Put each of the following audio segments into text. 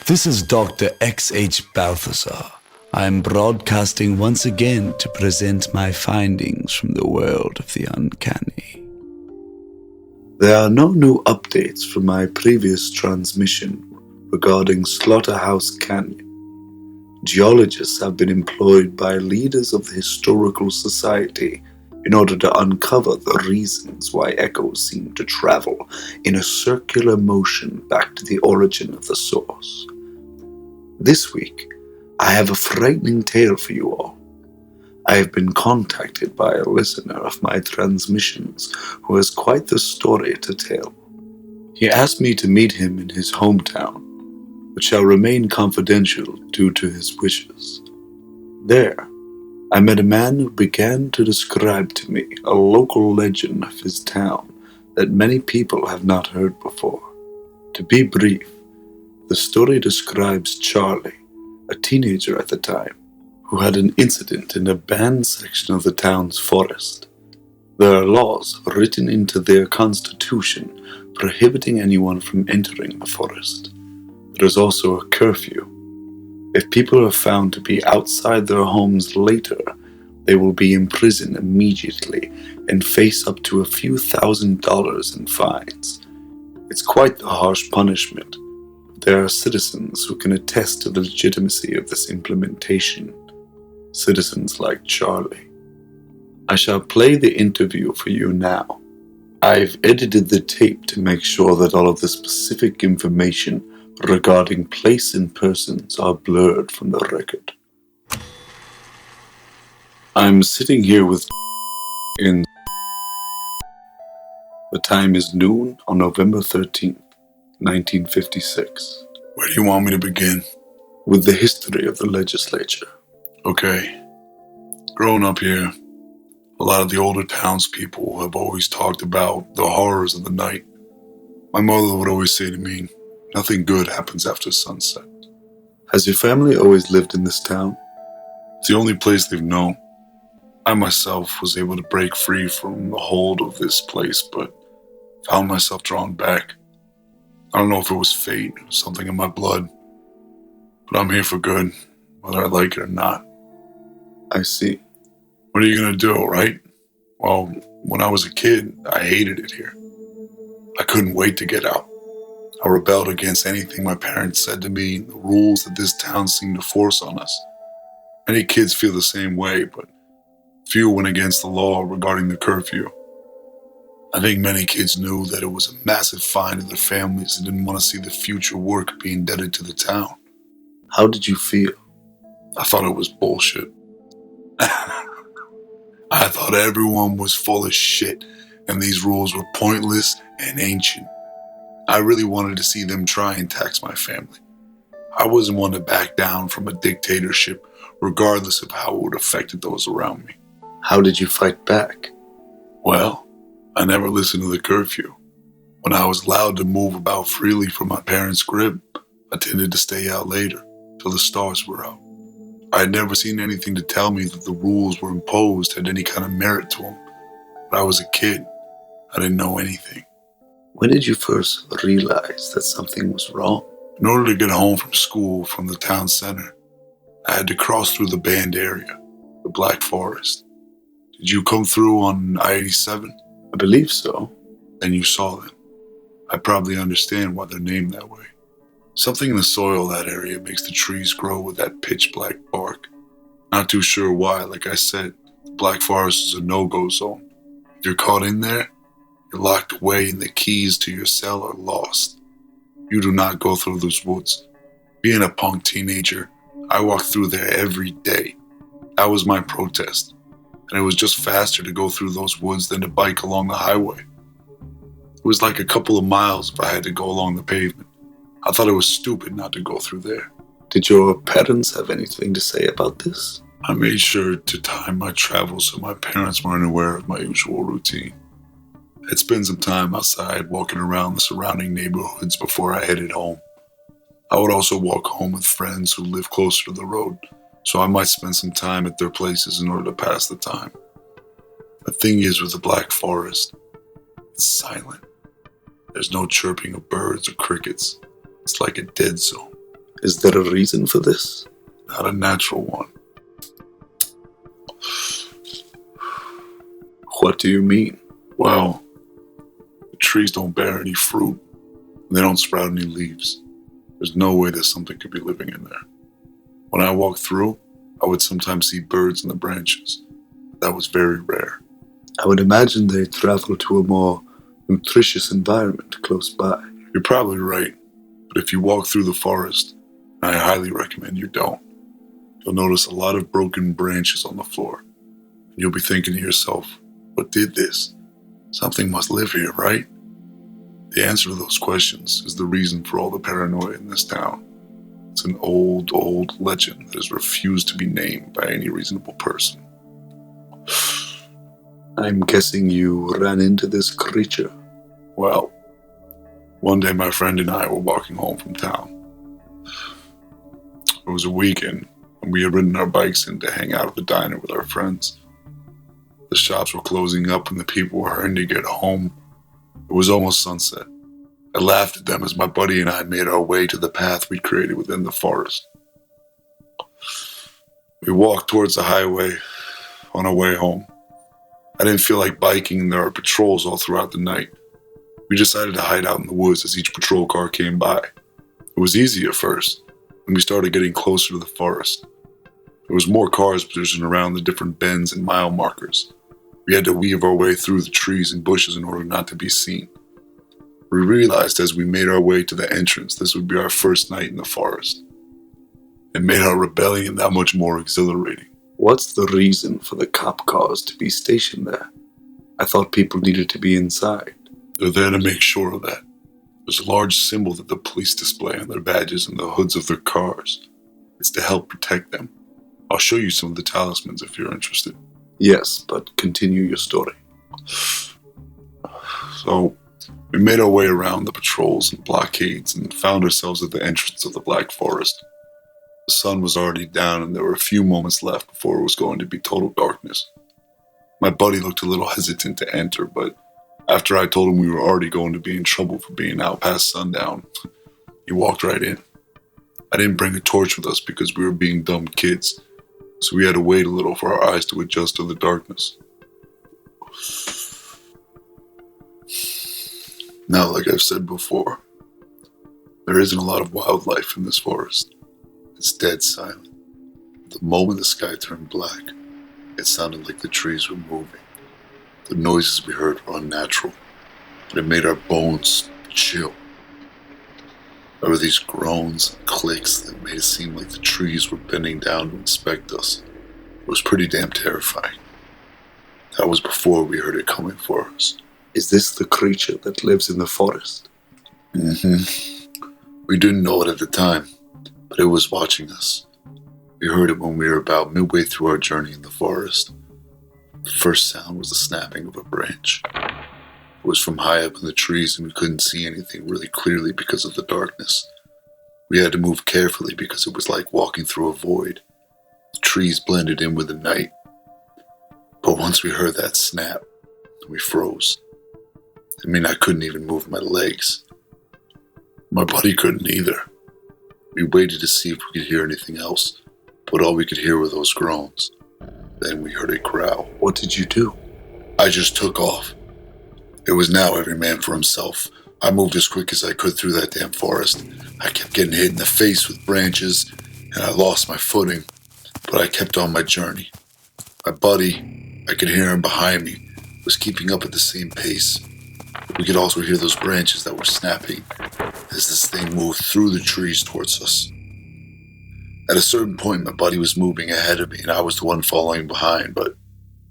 This is Dr. X.H. Balthazar. I am broadcasting once again to present my findings from the world of the uncanny. There are no new updates from my previous transmission regarding Slaughterhouse Canyon. Geologists have been employed by leaders of the Historical Society in order to uncover the reasons why echoes seem to travel in a circular motion back to the origin of the source. This week, I have a frightening tale for you all. I have been contacted by a listener of my transmissions who has quite the story to tell. He asked me to meet him in his hometown, which shall remain confidential due to his wishes. There, I met a man who began to describe to me a local legend of his town that many people have not heard before. To be brief, the story describes Charlie, a teenager at the time, who had an incident in a banned section of the town's forest. There are laws written into their constitution prohibiting anyone from entering the forest. There is also a curfew. If people are found to be outside their homes later, they will be imprisoned immediately and face up to a few $1,000s in fines. It's quite the harsh punishment. There are citizens who can attest to the legitimacy of this implementation. Citizens like Charlie. I shall play the interview for you now. I've edited the tape to make sure that all of the specific information regarding place and persons are blurred from the record. I'm sitting here with in. The time is noon on November 13th. 1956. Where do you want me to begin? With the history of the legislature. Okay. Growing up here, a lot of the older townspeople have always talked about the horrors of the night. My mother would always say to me, nothing good happens after sunset. Has your family always lived in this town? It's the only place they've known. I myself was able to break free from the hold of this place, but found myself drawn back. I don't know if it was fate or something in my blood, but I'm here for good, whether I like it or not. I see. What are you going to do, right? Well, when I was a kid, I hated it here. I couldn't wait to get out. I rebelled against anything my parents said to me, the rules that this town seemed to force on us. Many kids feel the same way, but few went against the law regarding the curfew. I think many kids knew that it was a massive fine to their families and didn't want to see the future work being indebted to the town. How did you feel? I thought it was bullshit. I thought everyone was full of shit and these rules were pointless and ancient. I really wanted to see them try and tax my family. I wasn't one to back down from a dictatorship, regardless of how it would affect those around me. How did you fight back? Well, I never listened to the curfew. When I was allowed to move about freely from my parents' crib, I tended to stay out later, till the stars were out. I had never seen anything to tell me that the rules were imposed had any kind of merit to them. But I was a kid. I didn't know anything. When did you first realize that something was wrong? In order to get home from school from the town center, I had to cross through the banned area, the Black Forest. Did you come through on I-87? I believe so. Then you saw them. I probably understand why they're named that way. Something in the soil of that area makes the trees grow with that pitch black bark. Not too sure why. Like I said, the Black Forest is a no-go zone. If you're caught in there, you're locked away and the keys to your cell are lost. You do not go through those woods. Being a punk teenager, I walked through there every day. That was my protest. And it was just faster to go through those woods than to bike along the highway. It was like a couple of miles if I had to go along the pavement. I thought it was stupid not to go through there. Did your parents have anything to say about this? I made sure to time my travels so my parents weren't aware of my usual routine. I'd spend some time outside walking around the surrounding neighborhoods before I headed home. I would also walk home with friends who lived closer to the road, so I might spend some time at their places in order to pass the time. The thing is with the Black Forest, it's silent. There's no chirping of birds or crickets. It's like a dead zone. Is there a reason for this? Not a natural one. What do you mean? Well, the trees don't bear any fruit. And they don't sprout any leaves. There's no way that something could be living in there. When I walked through, I would sometimes see birds in the branches. That was very rare. I would imagine they travel to a more nutritious environment close by. You're probably right. But if you walk through the forest, I highly recommend you don't. You'll notice a lot of broken branches on the floor. And you'll be thinking to yourself, what did this? Something must live here, right? The answer to those questions is the reason for all the paranoia in this town. It's an old legend that has refused to be named by any reasonable person. I'm guessing you ran into this creature. Well, one day my friend and I were walking home from town. It was a weekend, and we had ridden our bikes in to hang out at the diner with our friends. The shops were closing up and the people were hurrying to get home. It was almost sunset. I laughed at them as my buddy and I made our way to the path we'd created within the forest. We walked towards the highway on our way home. I didn't feel like biking, and there were patrols all throughout the night. We decided to hide out in the woods as each patrol car came by. It was easy at first, and we started getting closer to the forest. There was more cars positioned around the different bends and mile markers. We had to weave our way through the trees and bushes in order not to be seen. We realized as we made our way to the entrance, this would be our first night in the forest. It made our rebellion that much more exhilarating. What's the reason for the cop cars to be stationed there? I thought people needed to be inside. They're there to make sure of that. There's a large symbol that the police display on their badges and the hoods of their cars. It's to help protect them. I'll show you some of the talismans if you're interested. Yes, but continue your story. So, we made our way around the patrols and blockades and found ourselves at the entrance of the Black Forest. The sun was already down and there were a few moments left before it was going to be total darkness. My buddy looked a little hesitant to enter, but after I told him we were already going to be in trouble for being out past sundown, he walked right in. I didn't bring a torch with us because we were being dumb kids, so we had to wait a little for our eyes to adjust to the darkness. Now, like I've said before, there isn't a lot of wildlife in this forest. It's dead silent. The moment the sky turned black, it sounded like the trees were moving. The noises we heard were unnatural, and it made our bones chill. There were these groans and clicks that made it seem like the trees were bending down to inspect us. It was pretty damn terrifying. That was before we heard it coming for us. Is this the creature that lives in the forest? We didn't know it at the time, but it was watching us. We heard it when we were about midway through our journey in the forest. The first sound was the snapping of a branch. It was from high up in the trees and we couldn't see anything really clearly because of the darkness. We had to move carefully because it was like walking through a void. The trees blended in with the night. But once we heard that snap, we froze. I couldn't even move my legs. My buddy couldn't either. We waited to see if we could hear anything else, but all we could hear were those groans. Then we heard a growl. What did you do? I just took off. It was now every man for himself. I moved as quick as I could through that damn forest. I kept getting hit in the face with branches, and I lost my footing, but I kept on my journey. My buddy, I could hear him behind me, was keeping up at the same pace. We could also hear those branches that were snapping as this thing moved through the trees towards us. At a certain point, my buddy was moving ahead of me and I was the one following behind, but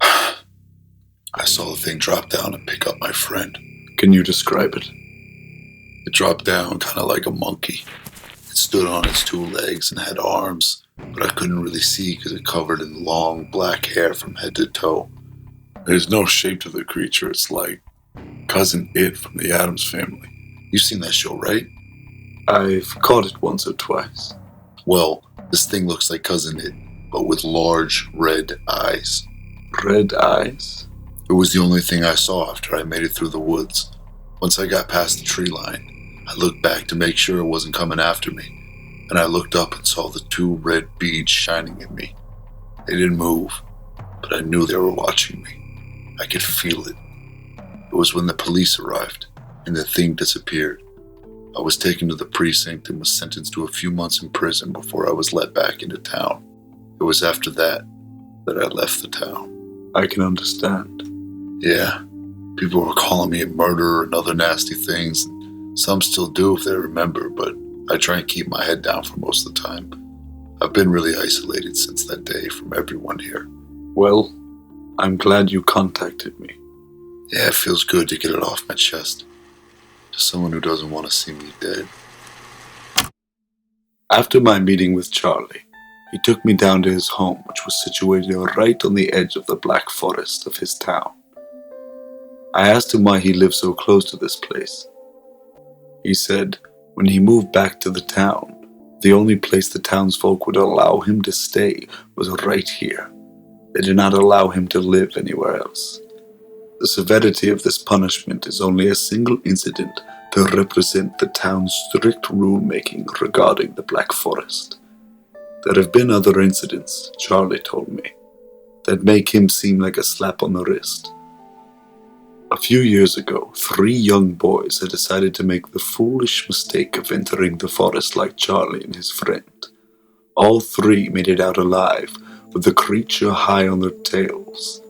I saw the thing drop down and pick up my friend. Can you describe it? It dropped down kind of like a monkey. It stood on its two legs and had arms, but I couldn't really see because it covered in long black hair from head to toe. There's no shape to the creature. It's like Cousin It from the Addams Family. You've seen that show, right? I've caught it once or twice. Well, this thing looks like Cousin It, but with large red eyes. Red eyes? It was the only thing I saw after I made it through the woods. Once I got past the tree line, I looked back to make sure it wasn't coming after me. and I looked up and saw the two red beads shining at me. They didn't move, but I knew they were watching me. I could feel it. It was when the police arrived, and the thing disappeared. I was taken to the precinct and was sentenced to a few months in prison before I was let back into town. It was after that I left the town. I can understand. Yeah, people were calling me a murderer and other nasty things, and some still do if they remember, but I try and keep my head down for most of the time. I've been really isolated since that day from everyone here. Well, I'm glad you contacted me. Yeah, it feels good to get it off my chest. To someone who doesn't want to see me dead. After my meeting with Charlie, he took me down to his home, which was situated right on the edge of the Black Forest of his town. I asked him why he lived so close to this place. He said when he moved back to the town, the only place the townsfolk would allow him to stay was right here. They did not allow him to live anywhere else. The severity of this punishment is only a single incident to represent the town's strict rulemaking regarding the Black Forest. There have been other incidents, Charlie told me, that make him seem like a slap on the wrist. A few years ago, 3 young boys had decided to make the foolish mistake of entering the forest like Charlie and his friend. All 3 made it out alive, with the creature high on their tails.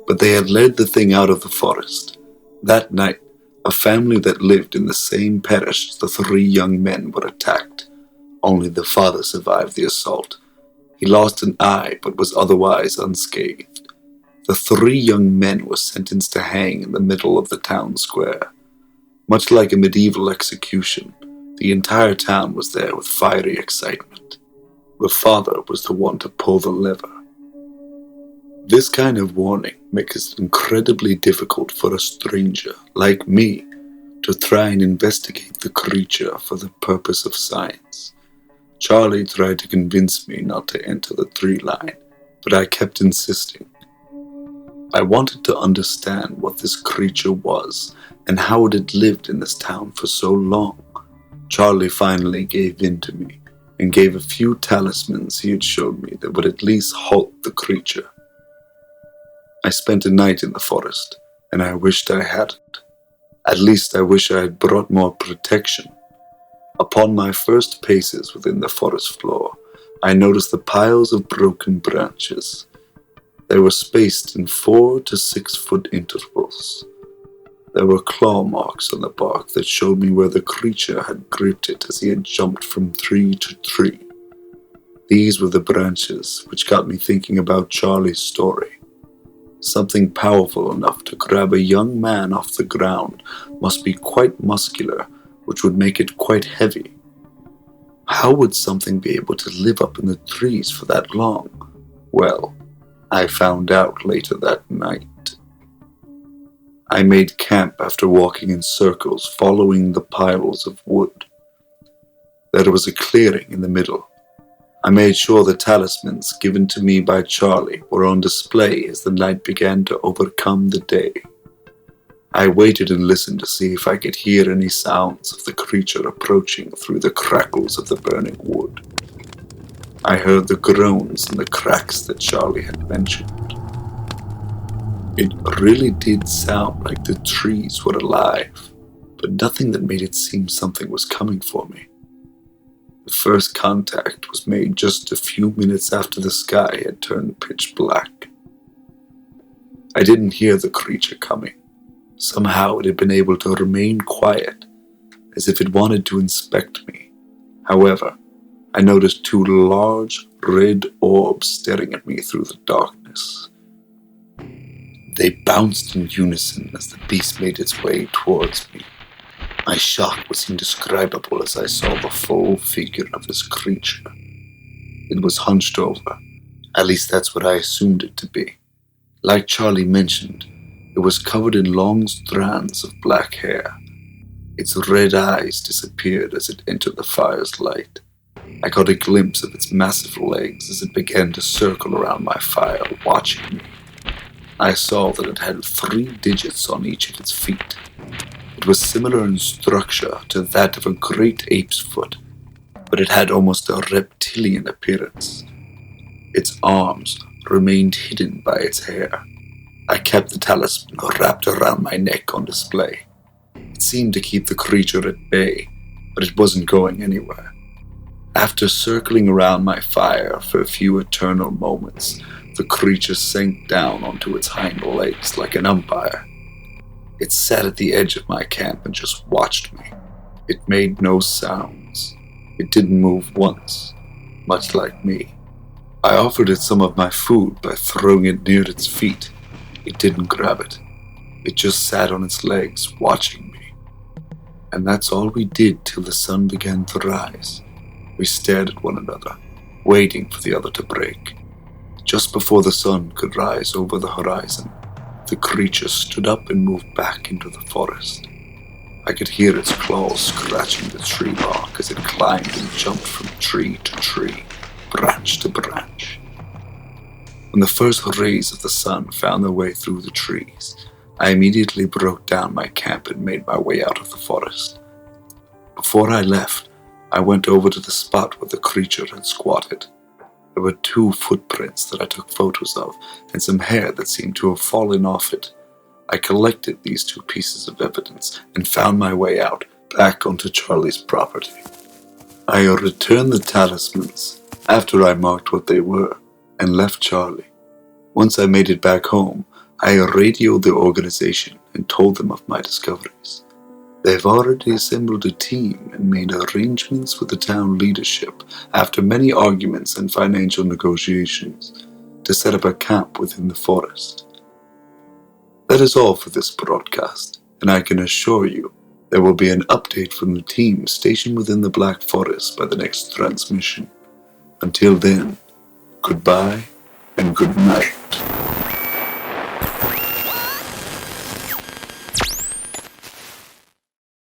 But they had led the thing out of the forest. That night, a family that lived in the same parish as the 3 young men were attacked. Only the father survived the assault. He lost an eye but was otherwise unscathed. The 3 young men were sentenced to hang in the middle of the town square. Much like a medieval execution, the entire town was there with fiery excitement. The father was the one to pull the lever. This kind of warning makes it incredibly difficult for a stranger like me to try and investigate the creature for the purpose of science. Charlie tried to convince me not to enter the 3 line, but I kept insisting. I wanted to understand what this creature was and how it had lived in this town for so long. Charlie finally gave in to me and gave a few talismans he had showed me that would at least halt the creature. I spent a night in the forest, and I wished I hadn't. At least I wish I had brought more protection. Upon my first paces within the forest floor, I noticed the piles of broken branches. They were spaced in 4 to 6 foot intervals. There were claw marks on the bark that showed me where the creature had gripped it as he had jumped from tree to tree. These were the branches which got me thinking about Charlie's story. Something powerful enough to grab a young man off the ground must be quite muscular, which would make it quite heavy. How would something be able to live up in the trees for that long? Well, I found out later that night. I made camp after walking in circles following the piles of wood. There was a clearing in the middle. I made sure the talismans given to me by Charlie were on display as the night began to overcome the day. I waited and listened to see if I could hear any sounds of the creature approaching through the crackles of the burning wood. I heard the groans and the cracks that Charlie had mentioned. It really did sound like the trees were alive, but nothing that made it seem something was coming for me. The first contact was made just a few minutes after the sky had turned pitch black. I didn't hear the creature coming. Somehow it had been able to remain quiet, as if it wanted to inspect me. However, I noticed 2 large red orbs staring at me through the darkness. They bounced in unison as the beast made its way towards me. My shock was indescribable as I saw the full figure of this creature. It was hunched over. At least that's what I assumed it to be. Like Charlie mentioned, it was covered in long strands of black hair. Its red eyes disappeared as it entered the fire's light. I caught a glimpse of its massive legs as it began to circle around my fire, watching me. I saw that it had 3 digits on each of its feet. It was similar in structure to that of a great ape's foot. but it had almost a reptilian appearance. Its arms remained hidden by its hair. I kept the talisman wrapped around my neck on display. It seemed to keep the creature at bay, but it wasn't going anywhere. After circling around my fire for a few eternal moments, the creature sank down onto its hind legs like an umpire. It sat at the edge of my camp and just watched me. It made no sounds. It didn't move once, much like me. I offered it some of my food by throwing it near its feet. It didn't grab it. It just sat on its legs, watching me. And that's all we did till the sun began to rise. We stared at one another, waiting for the other to break. Just before the sun could rise over the horizon, the creature stood up and moved back into the forest. I could hear its claws scratching the tree bark as it climbed and jumped from tree to tree, branch to branch. When the first rays of the sun found their way through the trees, I immediately broke down my camp and made my way out of the forest. Before I left, I went over to the spot where the creature had squatted. There were 2 footprints that I took photos of, and some hair that seemed to have fallen off it. I collected these 2 pieces of evidence and found my way out, back onto Charlie's property. I returned the talismans after I marked what they were, and left Charlie. Once I made it back home, I radioed the organization and told them of my discoveries. They've already assembled a team and made arrangements with the town leadership after many arguments and financial negotiations to set up a camp within the forest. That is all for this broadcast, and I can assure you there will be an update from the team stationed within the Black Forest by the next transmission. Until then, goodbye and good night.